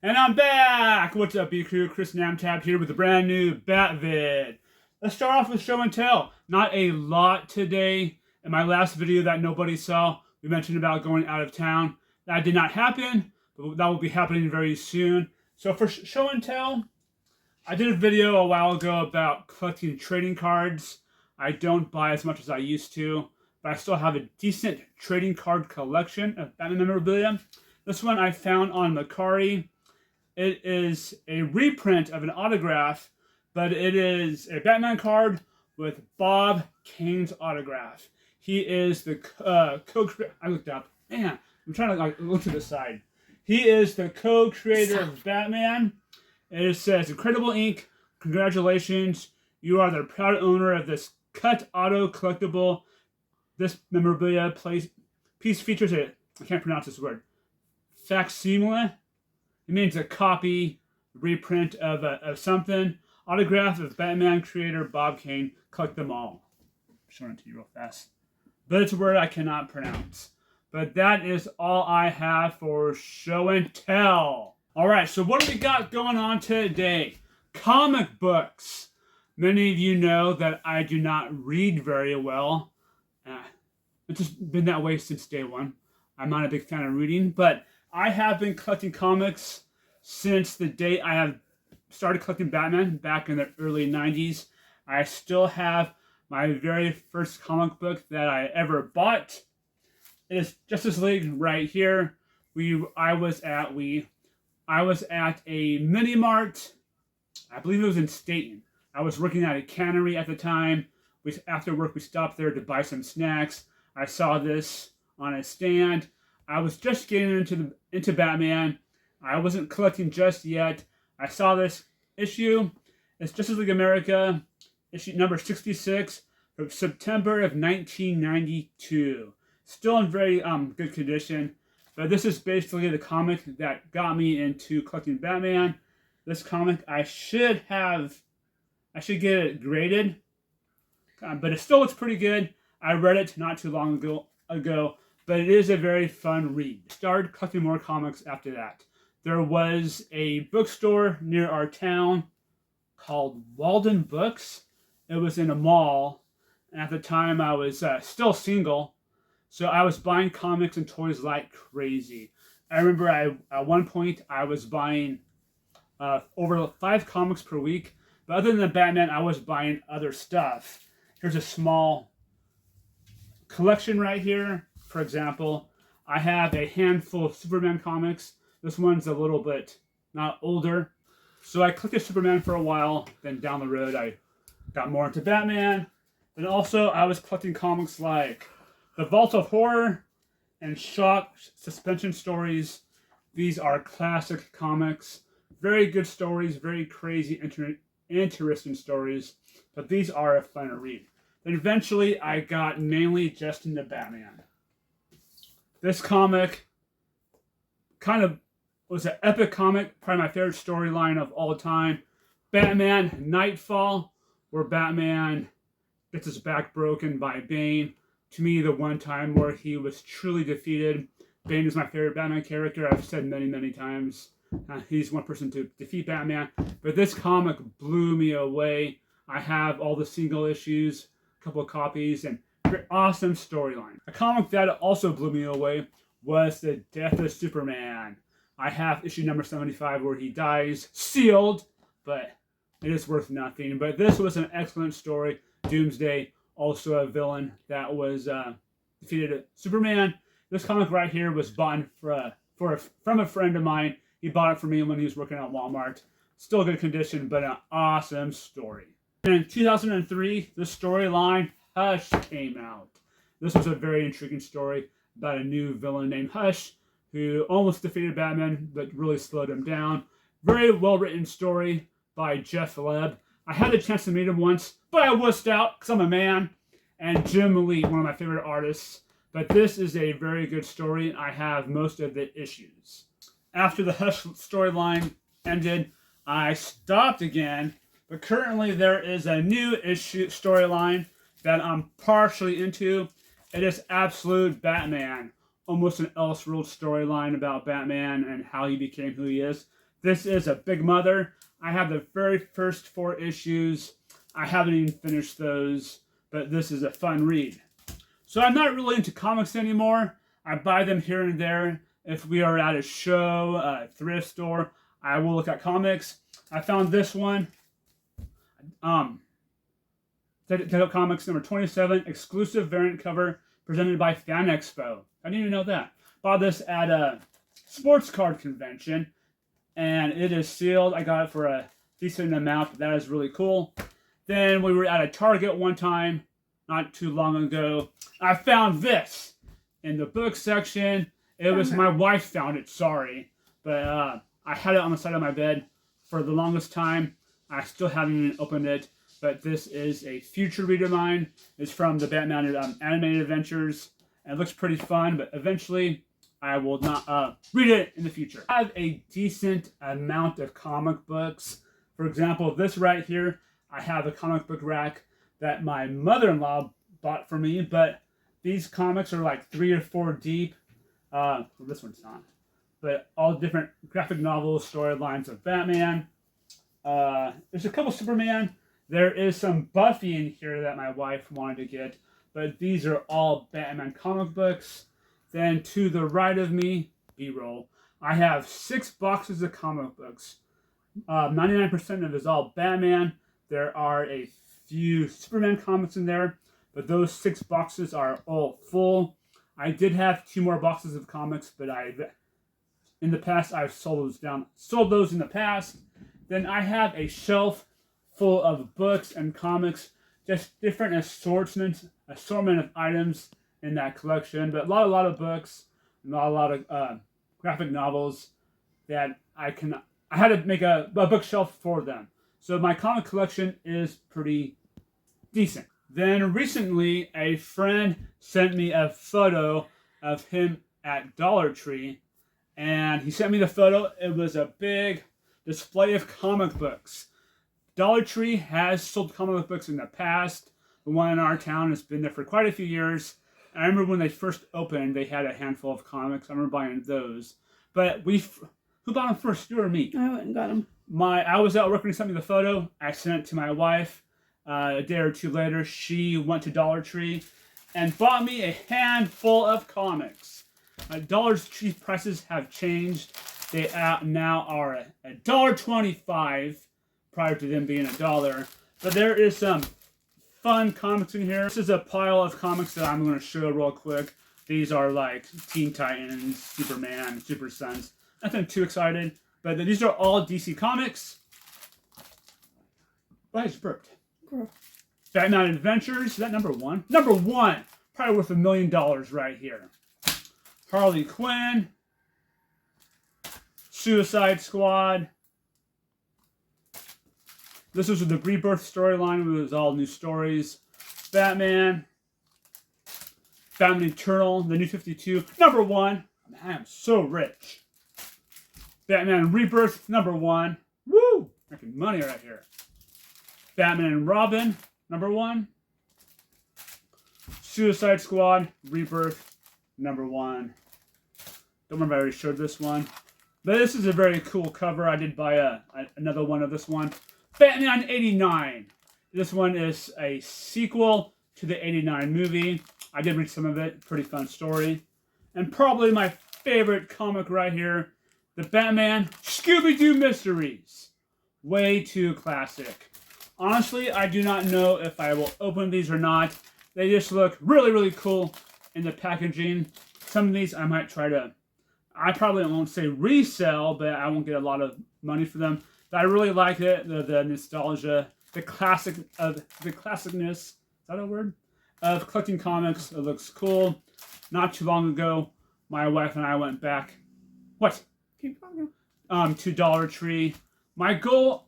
And I'm back! What's up, B-Krew Chris Namtab here with a brand new Bat vid. Let's start off with show and tell. Not a lot today. In my last video that nobody saw, we mentioned about going out of town. That did not happen, but that will be happening very soon. So for show and tell, I did a video a while ago about collecting trading cards. I don't buy as much as I used to, but I still have a decent trading card collection of Batman memorabilia. This one I found on Mercari. It is a reprint of an autograph, but it is a Batman card with Bob Kane's autograph. He is the co-creator. I looked up. Man, I'm trying to look to the side. He is the co-creator of Batman. It says, "Incredible Ink. Congratulations. You are the proud owner of this cut auto collectible. This memorabilia piece features a, I can't pronounce this word, facsimile. It means a copy, reprint of something. Autograph of Batman creator Bob Kane. Collect them all." I'm showing it to you real fast. But it's a word I cannot pronounce. But that is all I have for show and tell. Alright, so what do we got going on today? Comic books. Many of you know that I do not read very well. It's just been that way since day one. I'm not a big fan of reading, but I have been collecting comics since the day I have started collecting Batman back in the early 90s. I still have my very first comic book that I ever bought. It is Justice League right here. I was at a mini mart. I believe it was in Staten. I was working at a cannery at the time. After work, we stopped there to buy some snacks. I saw this on a stand. I was just getting into Batman. I wasn't collecting just yet. I saw this issue. It's Justice League America, issue number 66 from September of 1992. Still in very good condition. But this is basically the comic that got me into collecting Batman. This comic, I should get it graded. But it still looks pretty good. I read it not too long ago, but it is a very fun read. Started collecting more comics after that. There was a bookstore near our town called Walden Books. It was in a mall. And at the time, I was still single, so I was buying comics and toys like crazy. I remember at one point, I was buying over 5 comics per week. But other than Batman, I was buying other stuff. Here's a small collection right here. For example, I have a handful of Superman comics. This one's a little bit not older. So I collected Superman for a while. Then down the road, I got more into Batman. And also, I was collecting comics like The Vault of Horror and Shock Suspension Stories. These are classic comics. Very good stories, very crazy, interesting stories. But these are a fun read. Then eventually, I got mainly just into Batman. This comic kind of was an epic comic, probably my favorite storyline of all time. Batman Nightfall, where Batman gets his back broken by Bane. To me, the one time where he was truly defeated. Bane is my favorite Batman character. I've said many, many times. He's one person to defeat Batman. But this comic blew me away. I have all the single issues, a couple of copies, and awesome storyline. A comic that also blew me away was The Death of Superman. I have issue number 75 where he dies, sealed, but it is worth nothing. But this was an excellent story. Doomsday, also a villain that was defeated Superman. This comic right here was bought from a friend of mine. He bought it for me when he was working at Walmart. Still good condition, but an awesome story. And in 2003, the storyline Hush came out. This was a very intriguing story about a new villain named Hush who almost defeated Batman, but really slowed him down. Very well-written story by Jeff Leb. I had the chance to meet him once, but I wussed out because I'm a man. And Jim Lee, one of my favorite artists. But this is a very good story, and I have most of the issues. After the Hush storyline ended, I stopped again, but currently there is a new issue storyline that I'm partially into. It is Absolute Batman, almost an Elseworld storyline about Batman and how he became who he is. This is a big mother. I have the very first 4 issues. I haven't even finished those, but this is a fun read. So I'm not really into comics anymore. I buy them here and there. If we are at a show, a thrift store, I will look at comics. I found this one. Detective Comics number 27, exclusive variant cover presented by Fan Expo. I didn't even know that. Bought this at a sports card convention, and it is sealed. I got it for a decent amount, but that is really cool. Then we were at a Target one time, not too long ago. I found this in the book section. It was my wife found it, sorry. But I had it on the side of my bed for the longest time. I still haven't even opened it. But this is a future read of mine. It's from the Batman Animated Adventures. And it looks pretty fun, but eventually I will not read it in the future. I have a decent amount of comic books. For example, this right here, I have a comic book rack that my mother-in-law bought for me, but these comics are like 3 or 4 deep. Well, this one's not. But all different graphic novels, storylines of Batman. There's a couple Superman. There is some Buffy in here that my wife wanted to get, but these are all Batman comic books. Then to the right of me, B-roll, I have 6 boxes of comic books. 99% of it is all Batman. There are a few Superman comics in there, but those 6 boxes are all full. I did have 2 more boxes of comics, but in the past I've sold those in the past. Then I have a shelf full of books and comics, just different assortment of items in that collection, but a lot of books and a lot of graphic novels that I had to make a bookshelf for them. So my comic collection is pretty decent. Then recently, a friend sent me a photo of him at Dollar Tree, and he sent me the photo. It was a big display of comic books. Dollar Tree has sold comic books in the past. The one in our town has been there for quite a few years. I remember when they first opened, they had a handful of comics. I remember buying those. But who bought them first, you or me? I went and got them. I was out working, sent me the photo. I sent it to my wife. A day or 2 later, she went to Dollar Tree and bought me a handful of comics. Dollar Tree prices have changed. They now are $1.25 prior to them being $1. But there is some fun comics in here. This is a pile of comics that I'm going to show real quick. These are like Teen Titans, Superman, Super Sons. Nothing too excited, but these are all DC comics. I just burped. Batman Adventures, is that number 1? Number 1! Probably worth $1 million right here. Harley Quinn. Suicide Squad. This was the Rebirth storyline. It was all new stories. Batman. Batman Eternal, the New 52. Number 1. I am so rich. Batman Rebirth, number 1. Woo! Making money right here. Batman and Robin, number 1. Suicide Squad, Rebirth, number 1. Don't remember if I already showed this one. But this is a very cool cover. I did buy another one of this one. Batman 89. This one is a sequel to the 89 movie. I did read some of it. Pretty fun story. And probably my favorite comic right here. The Batman Scooby-Doo Mysteries. Way too classic. Honestly, I do not know if I will open these or not. They just look really, really cool in the packaging. Some of these I might try to, I probably won't say resell, but I won't get a lot of money for them. But I really like it, the nostalgia, the classicness, is that a word? Of collecting comics. It looks cool. Not too long ago, my wife and I went back, Keep talking. To Dollar Tree. My goal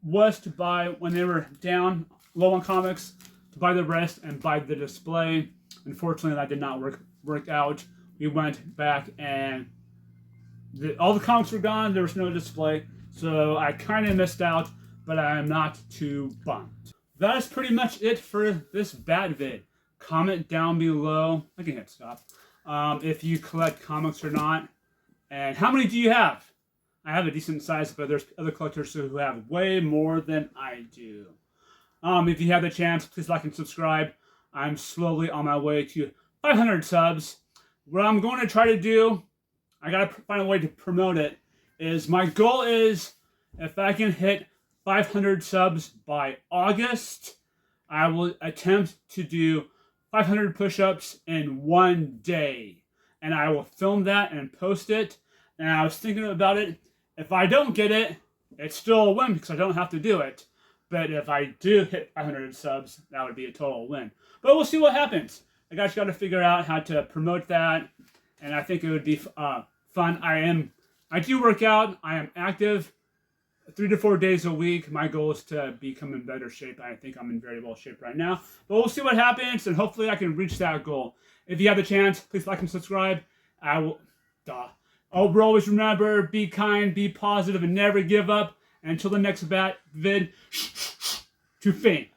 was to buy, when they were down, low on comics, to buy the rest and buy the display. Unfortunately, that did not work out. We went back and all the comics were gone. There was no display. So I kind of missed out, but I am not too bummed. That is pretty much it for this Bat vid. Comment down below. I can hit stop. If you collect comics or not. And how many do you have? I have a decent size, but there's other collectors who have way more than I do. If you have the chance, please like and subscribe. I'm slowly on my way to 500 subs. What I'm going to try to do, I gotta find a way to promote it, is my goal is if I can hit 500 subs by August, I will attempt to do 500 push-ups in one day. And I will film that and post it. And I was thinking about it. If I don't get it, it's still a win because I don't have to do it. But if I do hit 500 subs, that would be a total win. But we'll see what happens. I got to figure out how to promote that. And I think it would be fun. I do work out. I am active 3 to 4 days a week. My goal is to become in better shape. I think I'm in very well shape right now. But we'll see what happens, and hopefully I can reach that goal. If you have the chance, please like and subscribe. Always remember, be kind, be positive, and never give up. And until the next vid, to fame.